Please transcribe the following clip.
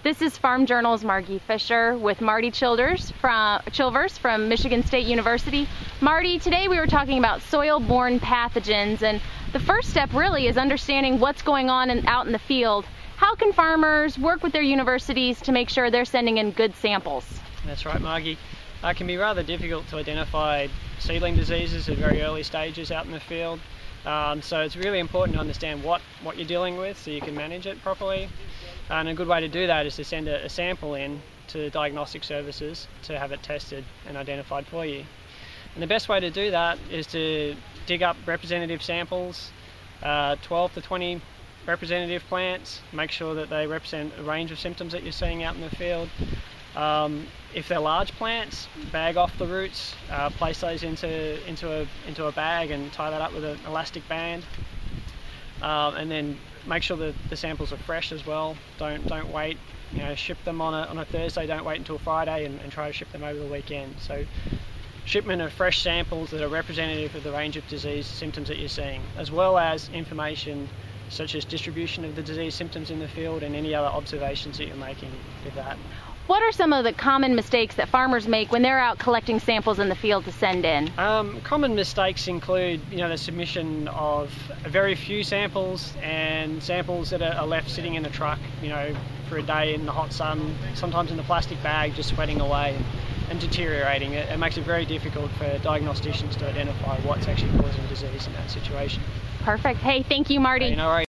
This is Farm Journal's Margie Fisher with Marty Chilvers from Michigan State University. Marty, today we were talking about soil-borne pathogens, and the first step really is understanding what's going on out in the field. How can farmers work with their universities to make sure they're sending in good samples? That's right, Margie. It can be rather difficult to identify seedling diseases at very early stages out in the field. So it's really important to understand what you're dealing with so you can manage it properly. And a good way to do that is to send a sample in to diagnostic services to have it tested and identified for you. And the best way to do that is to dig up representative samples, 12 to 20 representative plants, make sure that they represent a range of symptoms that you're seeing out in the field. If they're large plants, bag off the roots, place those into a bag and tie that up with an elastic band, and then make sure that the samples are fresh as well. Don't wait. Ship them on a Thursday. Don't wait until Friday and try to ship them over the weekend. So shipment of fresh samples that are representative of the range of disease symptoms that you're seeing, as well as information such as distribution of the disease symptoms in the field and any other observations that you're making with that. What are some of the common mistakes that farmers make when they're out collecting samples in the field to send in? Common mistakes include the submission of very few samples and samples that are left sitting in a truck for a day in the hot sun, sometimes in a plastic bag just sweating away and deteriorating. It makes it very difficult for diagnosticians to identify what's actually causing disease in that situation. Perfect. Hey, thank you, Marty. Hey, no worries.